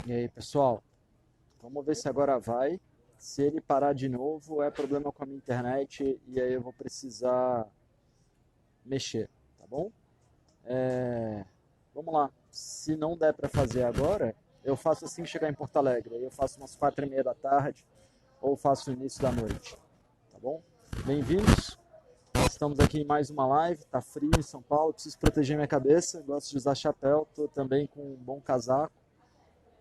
E aí, pessoal? Vamos ver se agora vai. Se ele parar de novo, é problema com a minha internet e aí eu vou precisar mexer, tá bom? Vamos lá. Se não der para fazer agora, eu faço assim que chegar em Porto Alegre. Aí eu faço umas 4:30 da tarde ou faço no início da noite, tá bom? Bem-vindos. Estamos aqui em mais uma live. Tá frio em São Paulo, preciso proteger minha cabeça. Gosto de usar chapéu, tô também com um bom casaco.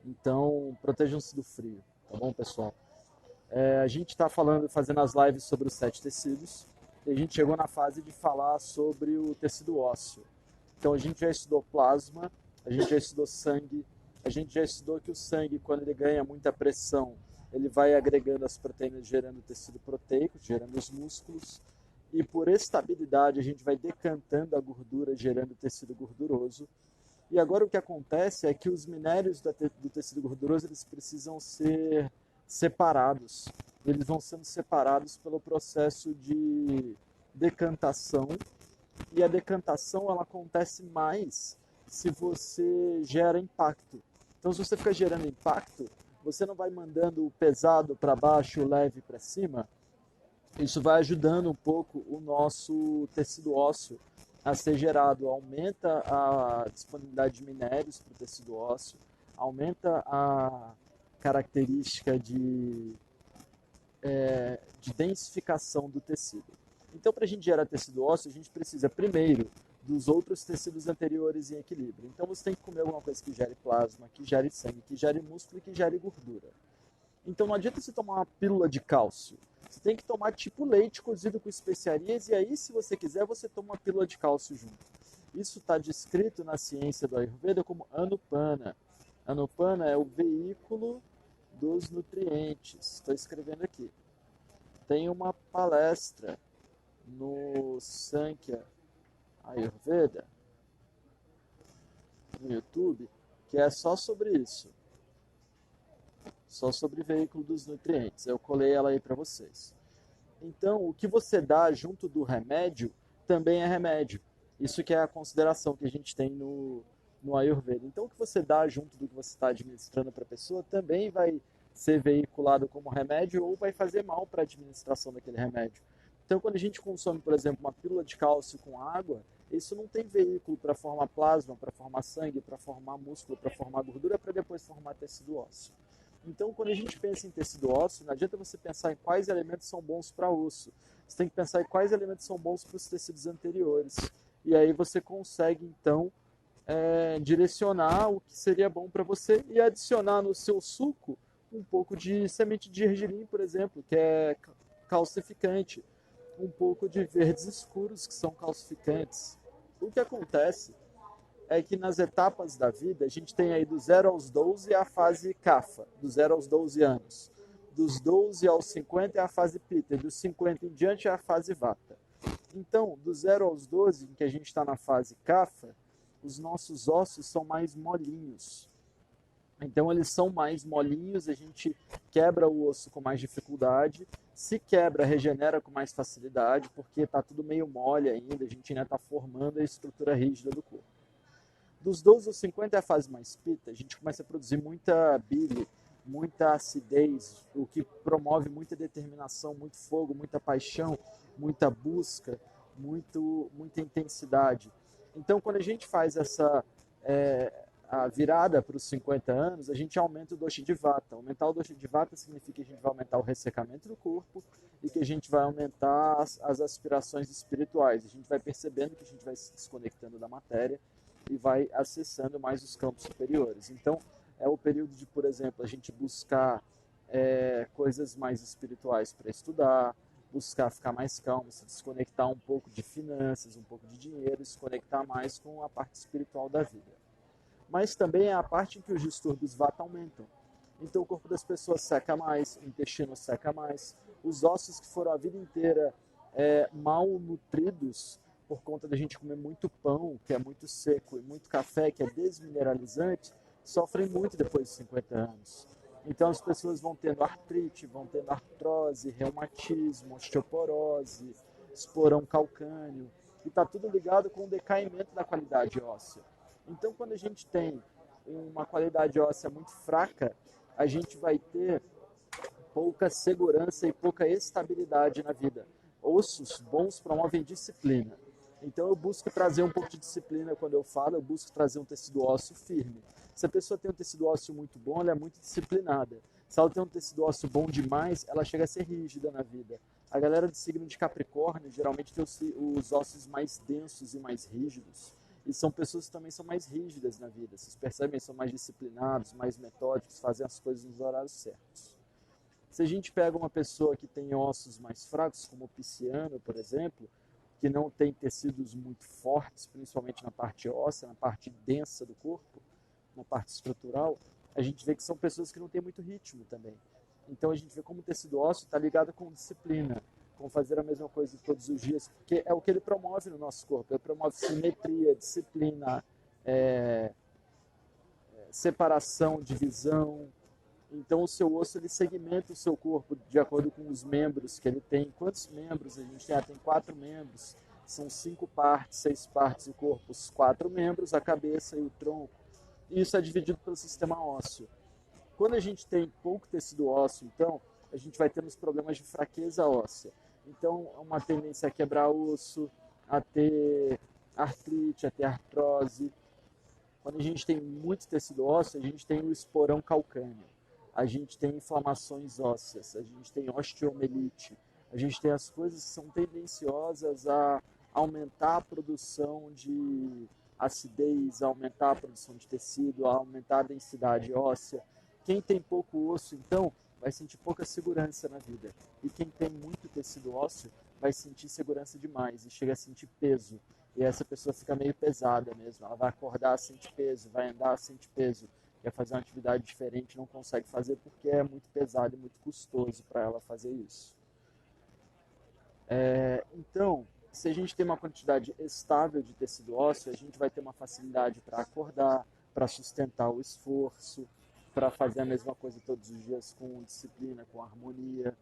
Então, protejam-se do frio, tá bom, pessoal? A gente está falando, fazendo as lives sobre os 7 tecidos, e a gente chegou na fase de falar sobre o tecido ósseo. Então a gente já estudou plasma, a gente já estudou sangue, a gente já estudou que o sangue, quando ele ganha muita pressão, ele vai agregando as proteínas, gerando tecido proteico, gerando os músculos, e por estabilidade a gente vai decantando a gordura, gerando tecido gorduroso. E agora o que acontece é que os minérios do tecido gorduroso eles precisam ser separados. Eles vão sendo separados pelo processo de decantação. E a decantação ela acontece mais se você gera impacto. Então, se você fica gerando impacto, você não vai mandando o pesado para baixo, o leve para cima. Isso vai ajudando um pouco o nosso tecido ósseo a ser gerado. Aumenta a disponibilidade de minérios para o tecido ósseo, aumenta a característica de densificação do tecido. Então, para a gente gerar tecido ósseo, a gente precisa primeiro dos outros tecidos anteriores em equilíbrio. Então, você tem que comer alguma coisa que gere plasma, que gere sangue, que gere músculo e que gere gordura. Então não adianta você tomar uma pílula de cálcio. Você tem que tomar tipo leite cozido com especiarias e aí, se você quiser, você toma uma pílula de cálcio junto. Isso está descrito na ciência do Ayurveda como Anupana. Anupana é o veículo dos nutrientes. Estou escrevendo aqui. Tem uma palestra no Sankhya Ayurveda, no YouTube, que é só sobre isso. Só sobre veículo dos nutrientes. Eu colei ela aí para vocês. Então, o que você dá junto do remédio também é remédio. Isso que é a consideração que a gente tem no Ayurveda. Então, o que você dá junto do que você está administrando para a pessoa também vai ser veiculado como remédio ou vai fazer mal para a administração daquele remédio. Então, quando a gente consome, por exemplo, uma pílula de cálcio com água, isso não tem veículo para formar plasma, para formar sangue, para formar músculo, para formar gordura, para depois formar tecido ósseo. Então, quando a gente pensa em tecido ósseo, não adianta você pensar em quais elementos são bons para osso. Você tem que pensar em quais elementos são bons para os tecidos anteriores. E aí você consegue, então, direcionar o que seria bom para você e adicionar no seu suco um pouco de semente de gergelim, por exemplo, que é calcificante. Um pouco de verdes escuros, que são calcificantes. O que acontece é que nas etapas da vida, a gente tem aí do 0 aos 12 a fase Kapha, do 0 aos 12 anos. Dos 12 aos 50 é a fase Pitta, e dos 50 em diante é a fase Vata. Então, do 0 aos 12, em que a gente está na fase Kapha, os nossos ossos são mais molinhos. Então, eles são mais molinhos, a gente quebra o osso com mais dificuldade. Se quebra, regenera com mais facilidade, porque está tudo meio mole ainda, a gente ainda está formando a estrutura rígida do corpo. Dos 12 aos 50 é a fase mais pita, a gente começa a produzir muita bile, muita acidez, o que promove muita determinação, muito fogo, muita paixão, muita busca, muita intensidade. Então, quando a gente faz a virada para os 50 anos, a gente aumenta o dosha de vata. Aumentar o dosha de vata significa que a gente vai aumentar o ressecamento do corpo e que a gente vai aumentar as aspirações espirituais. A gente vai percebendo que a gente vai se desconectando da matéria e vai acessando mais os campos superiores. Então, é o período de, por exemplo, a gente buscar coisas mais espirituais para estudar, buscar ficar mais calmo, se desconectar um pouco de finanças, um pouco de dinheiro, se conectar mais com a parte espiritual da vida. Mas também é a parte em que os distúrbios vata aumentam. Então o corpo das pessoas seca mais, o intestino seca mais, os ossos que foram a vida inteira mal nutridos por conta da gente comer muito pão, que é muito seco, e muito café, que é desmineralizante, sofrem muito depois de 50 anos. Então as pessoas vão tendo artrite, vão tendo artrose, reumatismo, osteoporose, esporão calcâneo, e está tudo ligado com o decaimento da qualidade óssea. Então quando a gente tem uma qualidade óssea muito fraca, a gente vai ter pouca segurança e pouca estabilidade na vida. Ossos bons promovem disciplina. Então eu busco trazer um pouco de disciplina quando eu falo, eu busco trazer um tecido ósseo firme. Se a pessoa tem um tecido ósseo muito bom, ela é muito disciplinada. Se ela tem um tecido ósseo bom demais, ela chega a ser rígida na vida. A galera do signo de Capricórnio geralmente tem os ossos mais densos e mais rígidos. E são pessoas que também são mais rígidas na vida. Vocês percebem? São mais disciplinados, mais metódicos, fazem as coisas nos horários certos. Se a gente pega uma pessoa que tem ossos mais fracos, como o pisciano, por exemplo, que não tem tecidos muito fortes, principalmente na parte óssea, na parte densa do corpo, na parte estrutural, a gente vê que são pessoas que não têm muito ritmo também. Então a gente vê como o tecido ósseo está ligado com disciplina, com fazer a mesma coisa todos os dias, porque é o que ele promove no nosso corpo. Ele promove simetria, disciplina, separação, divisão. Então o seu osso ele segmenta o seu corpo de acordo com os membros que ele tem. Quantos membros a gente tem? Tem 4 membros. São 5 partes, 6 partes do corpo. Os 4 membros, a cabeça e o tronco. E isso é dividido pelo sistema ósseo. Quando a gente tem pouco tecido ósseo, então, a gente vai ter uns problemas de fraqueza óssea. Então, uma tendência a quebrar osso, a ter artrite, a ter artrose. Quando a gente tem muito tecido ósseo, a gente tem o esporão calcâneo. A gente tem inflamações ósseas, a gente tem osteomielite, a gente tem as coisas que são tendenciosas a aumentar a produção de acidez, a aumentar a produção de tecido, a aumentar a densidade óssea. Quem tem pouco osso, então, vai sentir pouca segurança na vida. E quem tem muito tecido ósseo vai sentir segurança demais e chega a sentir peso. E essa pessoa fica meio pesada mesmo. Ela vai acordar, sente peso, vai andar, sente peso. Quer fazer uma atividade diferente, não consegue fazer porque é muito pesado e muito custoso para ela fazer isso. Então, se a gente tem uma quantidade estável de tecido ósseo, a gente vai ter uma facilidade para acordar, para sustentar o esforço, para fazer a mesma coisa todos os dias com disciplina, com harmonia.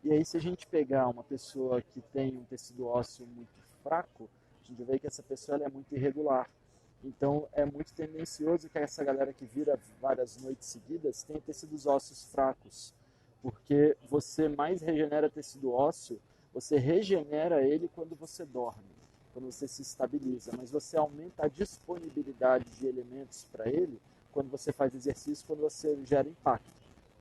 E aí, se a gente pegar uma pessoa que tem um tecido ósseo muito fraco, a gente vê que essa pessoa ela é muito irregular. Então, é muito tendencioso que essa galera que vira várias noites seguidas tenha tecidos ósseos fracos, porque você mais regenera tecido ósseo, você regenera ele quando você dorme, quando você se estabiliza, mas você aumenta a disponibilidade de elementos para ele quando você faz exercício, quando você gera impacto.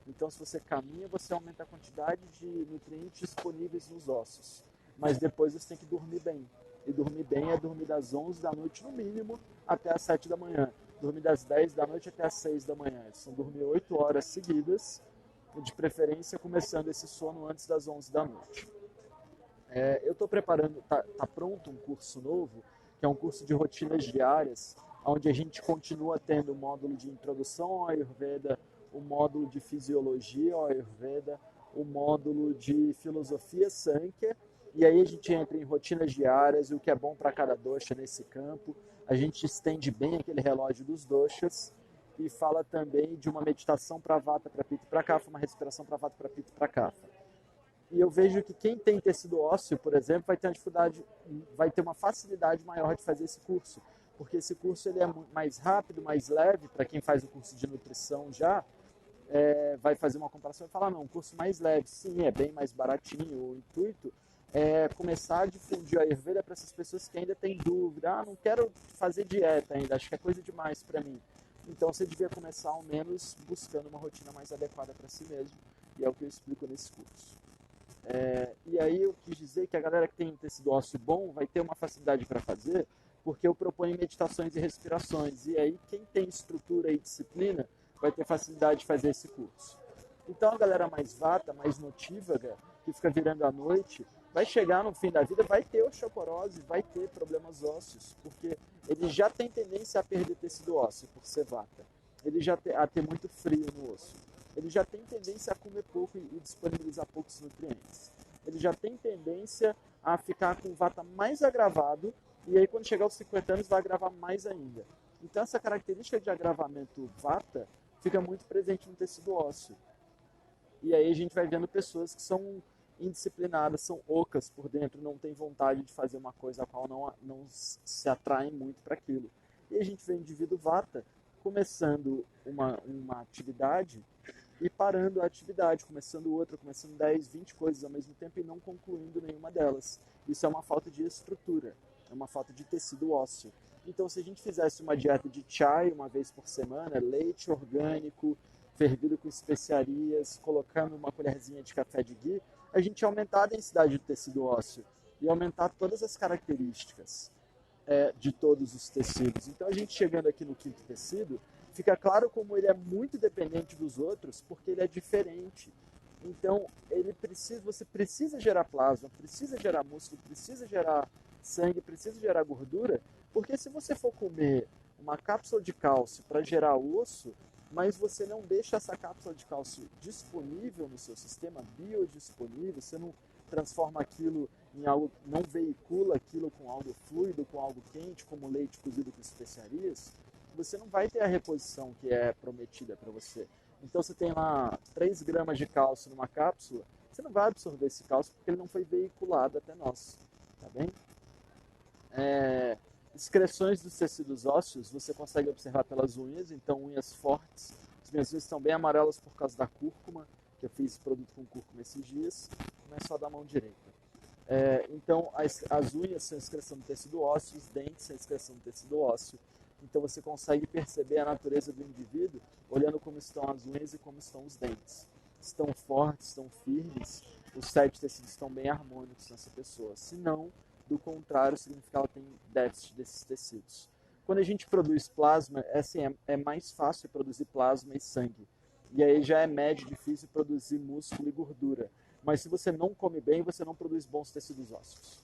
Então, se você caminha, você aumenta a quantidade de nutrientes disponíveis nos ossos, mas depois você tem que dormir bem. E dormir bem é dormir das 11 da noite no mínimo até as 7 da manhã. Dormir das 10 da noite até as 6 da manhã. São dormir 8 horas seguidas, de preferência começando esse sono antes das 11 da noite. Eu estou preparando, tá pronto um curso novo, que é um curso de rotinas diárias, onde a gente continua tendo o módulo de introdução ao Ayurveda, o módulo de fisiologia ao Ayurveda, o módulo de filosofia Sankhya, e aí a gente entra em rotinas diárias, o que é bom para cada dosha nesse campo. A gente estende bem aquele relógio dos doshas e fala também de uma meditação para Vata, para Pitta e para Kapha, uma respiração para Vata, para Pitta e para Kapha. E eu vejo que quem tem tecido ósseo, por exemplo, vai ter uma dificuldade, vai ter uma facilidade maior de fazer esse curso, porque esse curso ele é mais rápido, mais leve para quem faz o curso de nutrição já. Vai fazer uma comparação e falar, não, um curso mais leve, sim, é bem mais baratinho. O intuito é começar a difundir a Ayurveda para essas pessoas que ainda têm dúvida, não quero fazer dieta ainda, acho que é coisa demais para mim. Então você devia começar ao menos buscando uma rotina mais adequada para si mesmo, e é o que eu explico nesse curso. E aí eu quis dizer que a galera que tem um tecido ósseo bom vai ter uma facilidade para fazer, porque eu proponho meditações e respirações, e aí quem tem estrutura e disciplina vai ter facilidade de fazer esse curso. Então a galera mais vata, mais notívaga, que fica virando à noite, vai chegar no fim da vida, vai ter osteoporose, vai ter problemas ósseos, porque ele já tem tendência a perder tecido ósseo por ser vata. Ele já a ter muito frio no osso. Ele já tem tendência a comer pouco e disponibilizar poucos nutrientes. Ele já tem tendência a ficar com vata mais agravado, e aí quando chegar aos 50 anos vai agravar mais ainda. Então essa característica de agravamento vata fica muito presente no tecido ósseo. E aí a gente vai vendo pessoas que são indisciplinadas, são ocas por dentro, não têm vontade de fazer uma coisa a qual não se atraem muito para aquilo. E a gente vê indivíduo vata começando uma atividade e parando a atividade, começando outra, começando 10, 20 coisas ao mesmo tempo e não concluindo nenhuma delas. Isso é uma falta de estrutura, é uma falta de tecido ósseo. Então, se a gente fizesse uma dieta de chai uma vez por semana, leite orgânico, fervido com especiarias, colocando uma colherzinha de café de ghee, a gente ia aumentar a densidade do tecido ósseo e aumentar todas as características de todos os tecidos. Então, a gente chegando aqui no quinto tecido, fica claro como ele é muito dependente dos outros, porque ele é diferente. Então, você precisa gerar plasma, precisa gerar músculo, precisa gerar sangue, precisa gerar gordura, porque se você for comer uma cápsula de cálcio para gerar osso, mas você não deixa essa cápsula de cálcio disponível no seu sistema, biodisponível, você não transforma aquilo em algo, não veicula aquilo com algo fluido, com algo quente, como leite cozido com especiarias, você não vai ter a reposição que é prometida para você. Então você tem lá 3 gramas de cálcio numa cápsula, você não vai absorver esse cálcio porque ele não foi veiculado até nós, tá bem? Excreções dos tecidos ósseos você consegue observar pelas unhas, então unhas fortes. As minhas unhas estão bem amarelas por causa da cúrcuma, que eu fiz produto com cúrcuma esses dias, não é só da mão direita. Então as unhas são excreção do tecido ósseo, os dentes são excreção do tecido ósseo. Então você consegue perceber a natureza do indivíduo olhando como estão as unhas e como estão os dentes. Estão fortes, estão firmes, os 7 tecidos estão bem harmônicos nessa pessoa. Se não, do contrário, significa que ela tem déficit desses tecidos. Quando a gente produz plasma, é mais fácil produzir plasma e sangue. E aí já é médio, difícil produzir músculo e gordura. Mas se você não come bem, você não produz bons tecidos ósseos.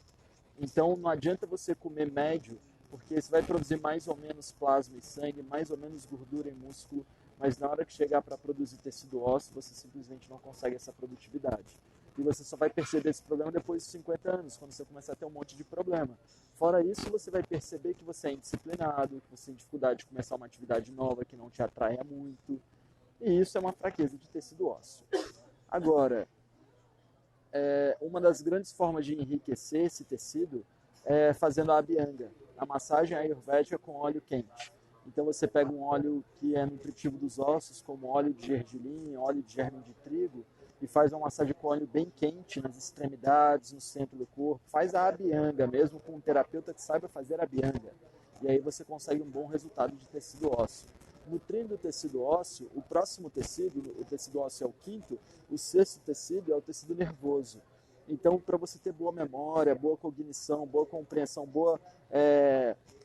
Então não adianta você comer médio, porque você vai produzir mais ou menos plasma e sangue, mais ou menos gordura e músculo, mas na hora que chegar para produzir tecido ósseo, você simplesmente não consegue essa produtividade. E você só vai perceber esse problema depois de 50 anos, quando você começar a ter um monte de problema. Fora isso, você vai perceber que você é indisciplinado, que você tem dificuldade de começar uma atividade nova que não te atraia muito. E isso é uma fraqueza de tecido ósseo. Agora, uma das grandes formas de enriquecer esse tecido é fazendo a abhyanga, a massagem ayurvédica com óleo quente. Então você pega um óleo que é nutritivo dos ossos, como óleo de gergelim, óleo de germe de trigo, e faz uma massagem com óleo bem quente nas extremidades, no centro do corpo. Faz a abhyanga, mesmo com um terapeuta que saiba fazer a abhyanga. E aí você consegue um bom resultado de tecido ósseo. Nutrindo o tecido ósseo, o próximo tecido, o tecido ósseo é o quinto, o sexto tecido é o tecido nervoso. Então, para você ter boa memória, boa cognição, boa compreensão, boa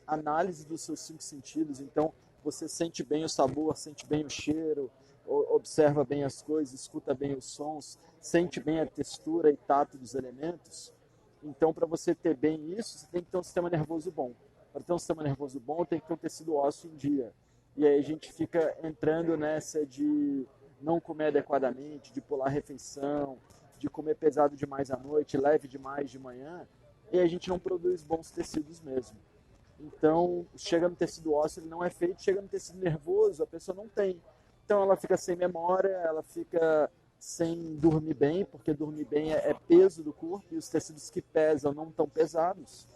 análise dos seus 5 sentidos, então você sente bem o sabor, sente bem o cheiro, observa bem as coisas, escuta bem os sons, sente bem a textura e tato dos elementos. Então, para você ter bem isso, você tem que ter um sistema nervoso bom. Para ter um sistema nervoso bom, tem que ter um tecido ósseo em dia. E aí a gente fica entrando nessa de não comer adequadamente, de pular a refeição, de comer pesado demais à noite, leve demais de manhã, e a gente não produz bons tecidos mesmo. Então, chega no tecido ósseo, ele não é feito, chega no tecido nervoso, a pessoa não tem. Então ela fica sem memória, ela fica sem dormir bem, porque dormir bem é peso do corpo, e os tecidos que pesam não estão pesados.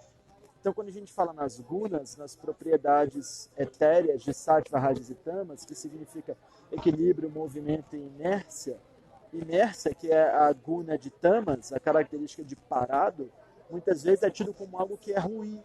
Então, quando a gente fala nas gunas, nas propriedades etéreas de sattva, rajas e tamas, que significa equilíbrio, movimento e inércia, inércia, que é a guna de tamas, a característica de parado, muitas vezes é tido como algo que é ruim.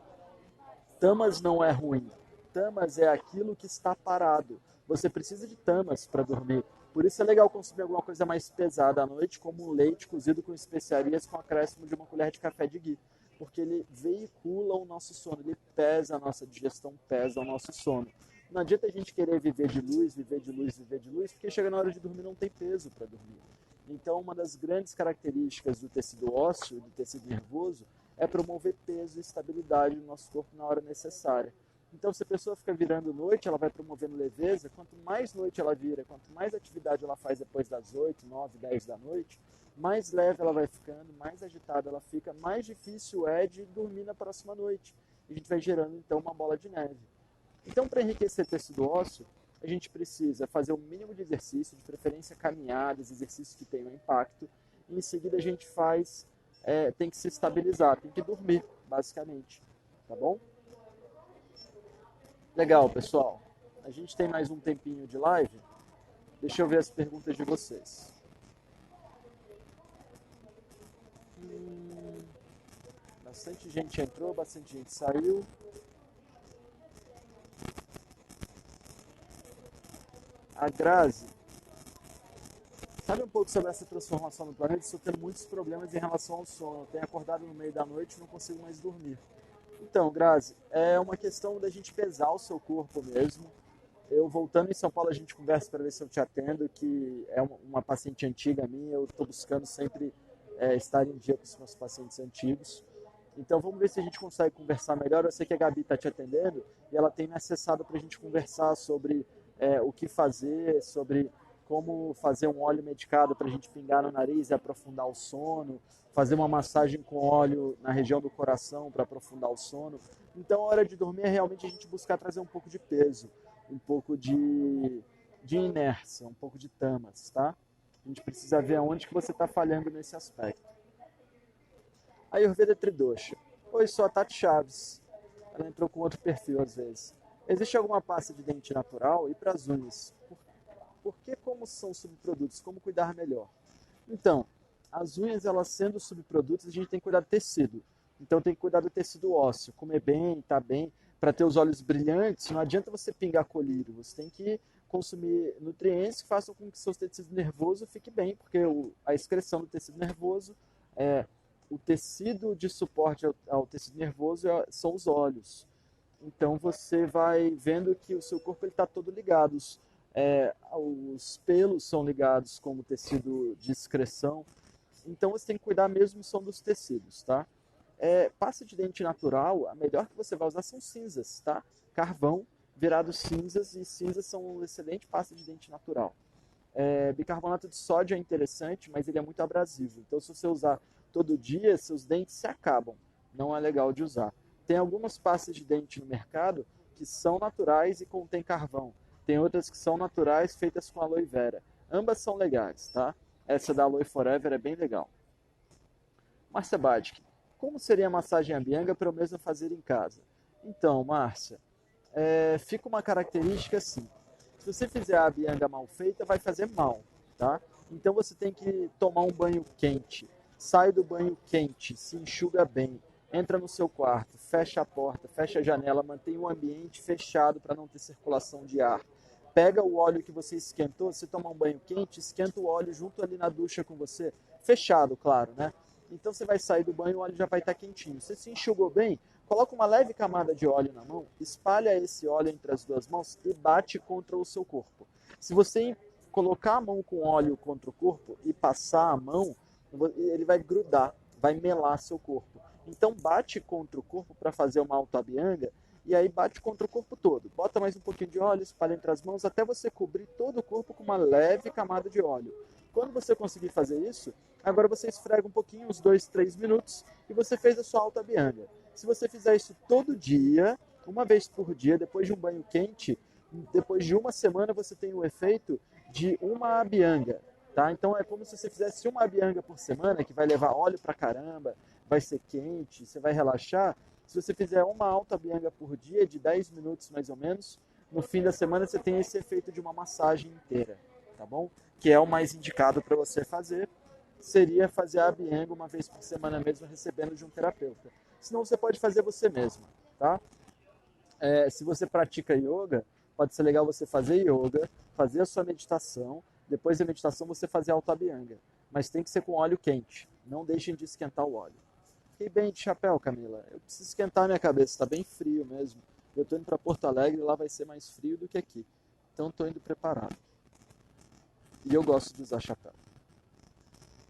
Tamas não é ruim. Tamas é aquilo que está parado. Você precisa de tamas para dormir. Por isso é legal consumir alguma coisa mais pesada à noite, como um leite cozido com especiarias com acréscimo de uma colher de café de ghee. Porque ele veicula o nosso sono, ele pesa a nossa digestão, pesa o nosso sono. Não adianta a gente querer viver de luz, viver de luz, viver de luz, porque chega na hora de dormir não tem peso para dormir. Então, uma das grandes características do tecido ósseo, do tecido nervoso, é promover peso e estabilidade no nosso corpo na hora necessária. Então, se a pessoa fica virando noite, ela vai promovendo leveza. Quanto mais noite ela vira, quanto mais atividade ela faz depois das 8, 9, 10 da noite, mais leve ela vai ficando, mais agitada ela fica, mais difícil é de dormir na próxima noite. E a gente vai gerando, então, uma bola de neve. Então, para enriquecer tecido ósseo, a gente precisa fazer o mínimo de exercício, de preferência caminhadas, exercícios que tenham impacto. E em seguida a gente tem que se estabilizar, tem que dormir, basicamente. Tá bom? Legal, pessoal. A gente tem mais um tempinho de live. Deixa eu ver as perguntas de vocês. Bastante gente entrou, bastante gente saiu. A Grazi, sabe um pouco sobre essa transformação do planeta? Estou tendo muitos problemas em relação ao sono. Eu tenho acordado no meio da noite e não consigo mais dormir. Então, Grazi, é uma questão da gente pesar o seu corpo mesmo. Eu voltando em São Paulo, a gente conversa para ver se eu te atendo, que é uma paciente antiga minha. Eu estou buscando sempre estar em dia com os meus pacientes antigos. Então, vamos ver se a gente consegue conversar melhor. Eu sei que a Gabi está te atendendo e ela tem me acessado para a gente conversar sobre o que fazer, sobre como fazer um óleo medicado para a gente pingar no nariz e aprofundar o sono, fazer uma massagem com óleo na região do coração para aprofundar o sono. Então, a hora de dormir é realmente a gente buscar trazer um pouco de peso, um pouco de inércia, um pouco de tamas, tá? A gente precisa ver aonde que você está falhando nesse aspecto. Ayurveda Tridosha. Oi, sou a Tati Chaves. Ela entrou com outro perfil às vezes. Existe alguma pasta de dente natural? E para as unhas? Por que como são subprodutos? Como cuidar melhor? Então, as unhas, elas sendo subprodutos, a gente tem que cuidar do tecido. Então tem que cuidar do tecido ósseo, comer bem, estar bem, para ter os olhos brilhantes. Não adianta você pingar colírio, você tem que consumir nutrientes que façam com que seu tecido nervoso fique bem, porque a excreção do tecido nervoso, o tecido de suporte ao tecido nervoso são os olhos. Então você vai vendo que o seu corpo está todo ligado. Os pelos são ligados como tecido de excreção. Então você tem que cuidar mesmo são dos tecidos, tá? Pasta de dente natural, a melhor que você vai usar são cinzas, tá? Carvão virado cinzas, e cinzas são uma excelente pasta de dente natural. Bicarbonato de sódio é interessante, mas ele é muito abrasivo. Então se você usar todo dia, seus dentes se acabam. Não é legal de usar. Tem algumas pastas de dente no mercado que são naturais e contêm carvão. Tem outras que são naturais, feitas com aloe vera. Ambas são legais, tá? Essa da Aloe Forever é bem legal. Márcia Badic, como seria a massagem Abhyanga para eu mesmo fazer em casa? Então, Márcia, fica uma característica assim. Se você fizer a Abhyanga mal feita, vai fazer mal, tá? Então você tem que tomar um banho quente. Sai do banho quente, se enxuga bem, entra no seu quarto, fecha a porta, fecha a janela, mantém o ambiente fechado para não ter circulação de ar. Pega o óleo que você esquentou, você toma um banho quente, esquenta o óleo junto ali na ducha com você, fechado, claro, né? Então você vai sair do banho, o óleo já vai estar quentinho. Você se enxugou bem, coloca uma leve camada de óleo na mão, espalha esse óleo entre as duas mãos e bate contra o seu corpo. Se você colocar a mão com óleo contra o corpo e passar a mão, ele vai grudar, vai melar seu corpo. Então bate contra o corpo para fazer uma autoabhyanga, e aí bate contra o corpo todo. Bota mais um pouquinho de óleo, espalha entre as mãos, até você cobrir todo o corpo com uma leve camada de óleo. Quando você conseguir fazer isso, agora você esfrega um pouquinho, uns 2, 3 minutos, e você fez a sua autoabhyanga. Se você fizer isso todo dia, uma vez por dia, depois de um banho quente, depois de uma semana você tem o efeito de uma abhyanga. Tá? Então é como se você fizesse uma abhyanga por semana, que vai levar óleo pra caramba, vai ser quente, você vai relaxar. Se você fizer uma autoabhyanga por dia, de 10 minutos mais ou menos, no fim da semana você tem esse efeito de uma massagem inteira, tá bom? Que é o mais indicado para você fazer, seria fazer a abhyanga uma vez por semana mesmo, recebendo de um terapeuta. Senão você pode fazer você mesma, tá? Se você pratica yoga, pode ser legal você fazer yoga, fazer a sua meditação, depois da meditação você fazer a autoabhyanga. Mas tem que ser com óleo quente, não deixem de esquentar o óleo. Fiquei bem de chapéu, Camila. Eu preciso esquentar minha cabeça, está bem frio mesmo. Eu estou indo para Porto Alegre e lá vai ser mais frio do que aqui. Então estou indo preparado. E eu gosto de usar chapéu.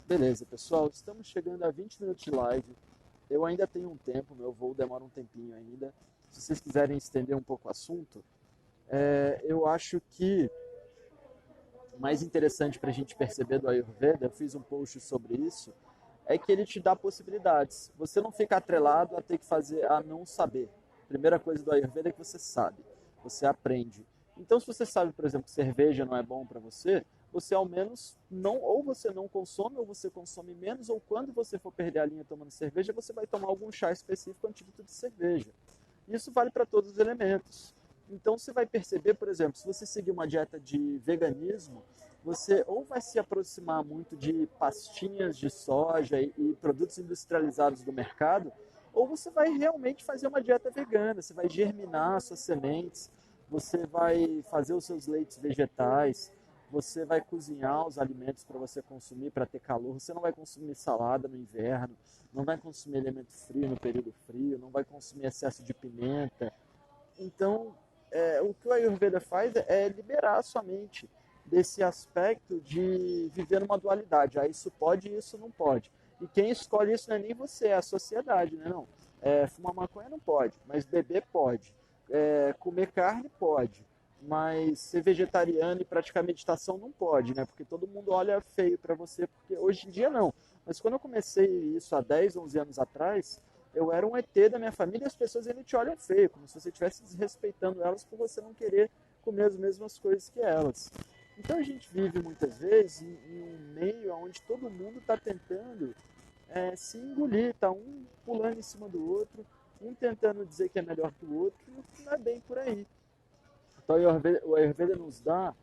Beleza, pessoal. Estamos chegando a 20 minutos de live. Eu ainda tenho um tempo, meu voo demora um tempinho ainda. Se vocês quiserem estender um pouco o assunto, eu acho que o mais interessante para a gente perceber do Ayurveda, eu fiz um post sobre isso, é que ele te dá possibilidades. Você não fica atrelado a ter que fazer, a não saber. A primeira coisa do Ayurveda é que você sabe, você aprende. Então, se você sabe, por exemplo, que cerveja não é bom para você, você ao menos não, ou você não consome, ou você consome menos, ou quando você for perder a linha tomando cerveja, você vai tomar algum chá específico antídoto de cerveja. Isso vale para todos os elementos. Então você vai perceber, por exemplo, se você seguir uma dieta de veganismo, você ou vai se aproximar muito de pastinhas de soja e produtos industrializados do mercado, ou você vai realmente fazer uma dieta vegana, você vai germinar suas sementes, você vai fazer os seus leites vegetais, você vai cozinhar os alimentos para você consumir, para ter calor, você não vai consumir salada no inverno, não vai consumir alimento frio no período frio, não vai consumir excesso de pimenta. Então, o que o Ayurveda faz é liberar a sua mente desse aspecto de viver numa dualidade. Ah, isso pode e isso não pode. E quem escolhe isso não é nem você, é a sociedade, né? Não. Fumar maconha não pode, mas beber pode. Comer carne pode, mas ser vegetariano e praticar meditação não pode, né? Porque todo mundo olha feio para você, porque hoje em dia não. Mas quando eu comecei isso há 10, 11 anos atrás, eu era um ET da minha família e as pessoas ainda te olham feio, como se você estivesse desrespeitando elas por você não querer comer as mesmas coisas que elas. Então a gente vive muitas vezes em um meio onde todo mundo está tentando se engolir, está um pulando em cima do outro, um tentando dizer que é melhor que o outro, e não é bem por aí. Então o Ayurveda nos dá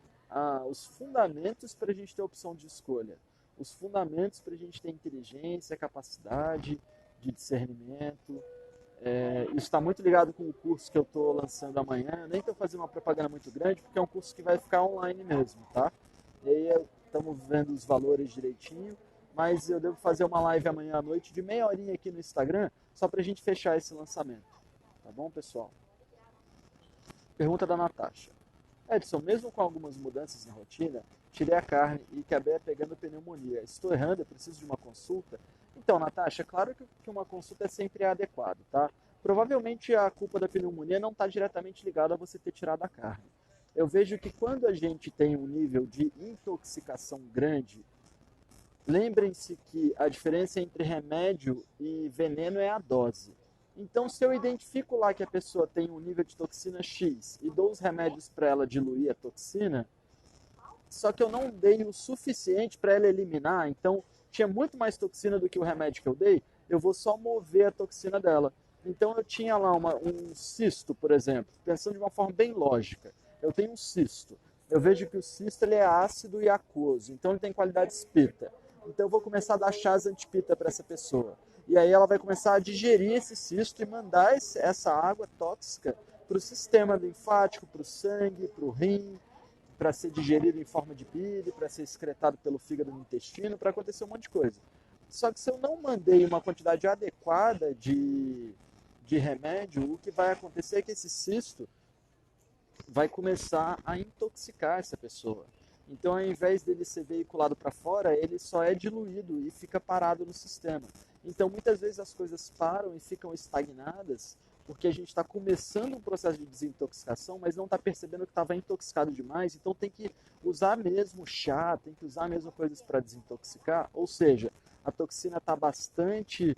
os fundamentos para a gente ter a opção de escolha, os fundamentos para a gente ter inteligência, capacidade de discernimento. Isso está muito ligado com o curso que eu estou lançando amanhã. Eu nem estou fazendo uma propaganda muito grande, porque é um curso que vai ficar online mesmo, tá? E aí estamos vendo os valores direitinho, mas eu devo fazer uma live amanhã à noite de meia horinha aqui no Instagram, só para a gente fechar esse lançamento. Tá bom, pessoal? Pergunta da Natasha. Edson, mesmo com algumas mudanças na rotina, tirei a carne e acabei pegando pneumonia. Estou errando? Eu preciso de uma consulta? Então, Natasha, claro que uma consulta é sempre adequada, tá? Provavelmente a culpa da pneumonia não está diretamente ligada a você ter tirado a carne. Eu vejo que quando a gente tem um nível de intoxicação grande, lembrem-se que a diferença entre remédio e veneno é a dose. Então, se eu identifico lá que a pessoa tem um nível de toxina X e dou os remédios para ela diluir a toxina, só que eu não dei o suficiente para ela eliminar, então tinha muito mais toxina do que o remédio que eu dei, eu vou só mover a toxina dela. Então eu tinha lá um cisto, por exemplo, pensando de uma forma bem lógica. Eu tenho um cisto. Eu vejo que o cisto ele é ácido e aquoso, então ele tem qualidade pita. Então eu vou começar a dar chás antipita para essa pessoa. E aí ela vai começar a digerir esse cisto e mandar essa água tóxica para o sistema linfático, para o sangue, para o rim, para ser digerido em forma de bile, para ser excretado pelo fígado no intestino, para acontecer um monte de coisa. Só que se eu não mandei uma quantidade adequada de remédio, o que vai acontecer é que esse cisto vai começar a intoxicar essa pessoa. Então, ao invés dele ser veiculado para fora, ele só é diluído e fica parado no sistema. Então, muitas vezes as coisas param e ficam estagnadas porque a gente está começando um processo de desintoxicação, mas não está percebendo que estava intoxicado demais. Então, tem que usar mesmo chá, tem que usar mesmo coisas para desintoxicar. Ou seja, a toxina está bastante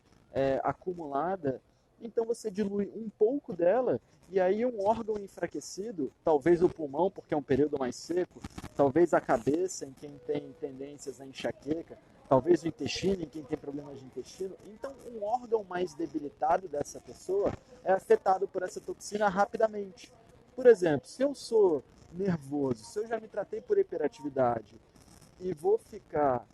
acumulada, então você dilui um pouco dela e aí um órgão enfraquecido, talvez o pulmão, porque é um período mais seco, talvez a cabeça, em quem tem tendências à enxaqueca, talvez o intestino, em quem tem problemas de intestino. Então, um órgão mais debilitado dessa pessoa é afetado por essa toxina rapidamente. Por exemplo, se eu sou nervoso, se eu já me tratei por hiperatividade e vou ficar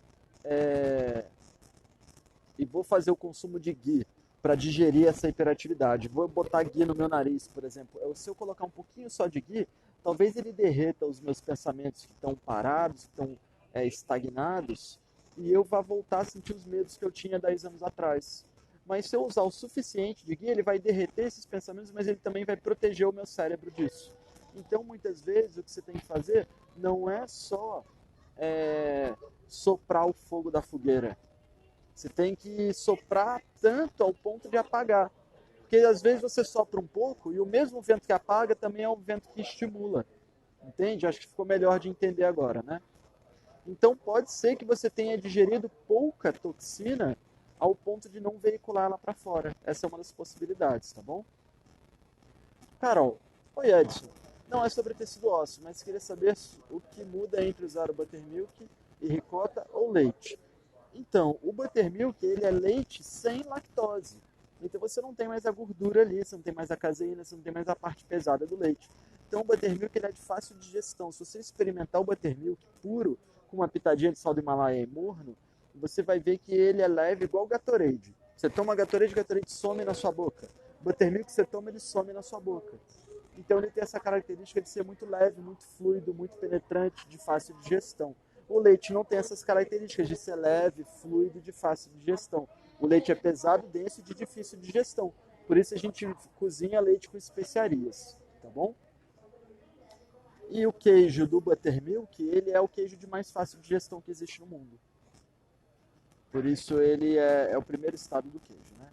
e vou fazer o consumo de ghee para digerir essa hiperatividade. Vou botar ghee no meu nariz, por exemplo. Se eu colocar um pouquinho só de ghee, talvez ele derreta os meus pensamentos que estão parados, que estão estagnados, e eu vá voltar a sentir os medos que eu tinha 10 anos atrás. Mas se eu usar o suficiente de ghee, ele vai derreter esses pensamentos, mas ele também vai proteger o meu cérebro disso. Então, muitas vezes, o que você tem que fazer não é só soprar o fogo da fogueira. Você tem que soprar tanto ao ponto de apagar. Porque às vezes você sopra um pouco e o mesmo vento que apaga também é o vento que estimula. Entende? Acho que ficou melhor de entender agora, né? Então pode ser que você tenha digerido pouca toxina ao ponto de não veicular ela para fora. Essa é uma das possibilidades, tá bom? Carol, oi Edson. Não é sobre tecido ósseo, mas queria saber o que muda entre usar o buttermilk e ricota ou leite. Então, o buttermilk, ele é leite sem lactose. Então você não tem mais a gordura ali, você não tem mais a caseína, você não tem mais a parte pesada do leite. Então o buttermilk ele é de fácil digestão. Se você experimentar o buttermilk puro, com uma pitadinha de sal do Himalaia e morno, você vai ver que ele é leve igual o Gatorade. Você toma Gatorade, o Gatorade some na sua boca. O buttermilk você toma, ele some na sua boca. Então ele tem essa característica de ser muito leve, muito fluido, muito penetrante, de fácil digestão. O leite não tem essas características de ser leve, fluido e de fácil digestão. O leite é pesado, denso e de difícil digestão. Por isso a gente cozinha leite com especiarias, tá bom? E o queijo do buttermilk, ele é o queijo de mais fácil digestão que existe no mundo. Por isso ele é o primeiro estado do queijo, né?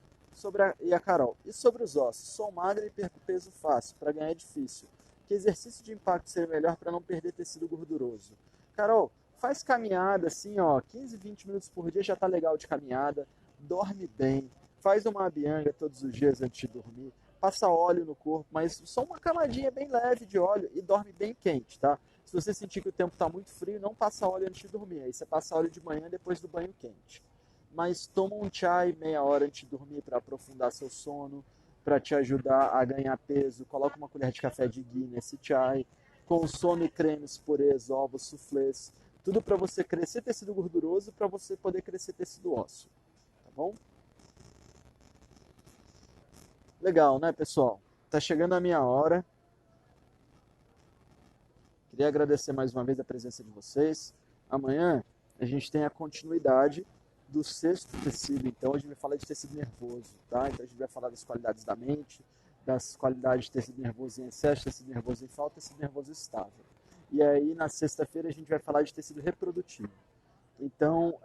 E a Carol, e sobre os ossos? Sou magra e perco peso fácil, para ganhar é difícil. Que exercício de impacto seria melhor para não perder tecido gorduroso? Carol, faz caminhada assim, ó, 15, 20 minutos por dia já tá legal de caminhada, dorme bem, faz uma abianga todos os dias antes de dormir, passa óleo no corpo, mas só uma camadinha bem leve de óleo e dorme bem quente, tá? Se você sentir que o tempo está muito frio, não passa óleo antes de dormir, aí você passa óleo de manhã depois do banho quente. Mas toma um chai meia hora antes de dormir para aprofundar seu sono, para te ajudar a ganhar peso. Coloca uma colher de café de ghee nesse chai. Consome cremes, purês, ovos, suflês. Tudo para você crescer tecido gorduroso, para você poder crescer tecido ósseo. Tá bom? Legal, né, pessoal? Tá chegando a minha hora. Queria agradecer mais uma vez a presença de vocês. Amanhã a gente tem a continuidade do sexto tecido, então a gente vai falar de tecido nervoso, tá? Então a gente vai falar das qualidades da mente, das qualidades de tecido nervoso em excesso, tecido nervoso em falta, tecido nervoso estável. E aí na sexta-feira a gente vai falar de tecido reprodutivo. Então,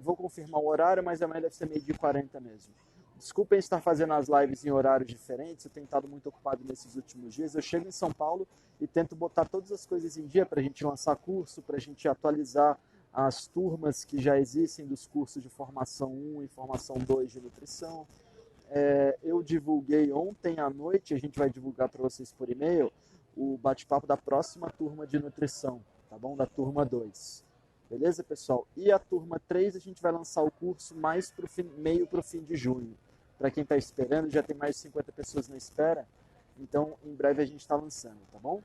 vou confirmar o horário, mas amanhã deve ser 12h40 mesmo. Desculpem estar fazendo as lives em horários diferentes, eu tenho estado muito ocupado nesses últimos dias. Eu chego em São Paulo e tento botar todas as coisas em dia para a gente lançar curso, para a gente atualizar as turmas que já existem dos cursos de formação 1 e formação 2 de nutrição. Eu divulguei ontem à noite, a gente vai divulgar para vocês por e-mail, o bate-papo da próxima turma de nutrição, tá bom? Da turma 2. Beleza, pessoal? E a turma 3 a gente vai lançar o curso mais meio para o fim de junho. Para quem está esperando, já tem mais de 50 pessoas na espera, então em breve a gente está lançando, tá bom?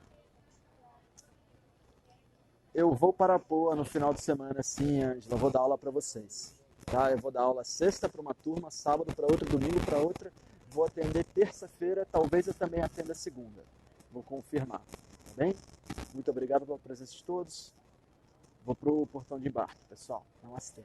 Eu vou para a Poa no final de semana, sim, Ângela. Vou dar aula para vocês. Tá? Eu vou dar aula sexta para uma turma, sábado para outra, domingo para outra. Vou atender terça-feira, talvez eu também atenda segunda. Vou confirmar, tá bem? Muito obrigado pela presença de todos. Vou pro portão de embarque, pessoal. Namastê.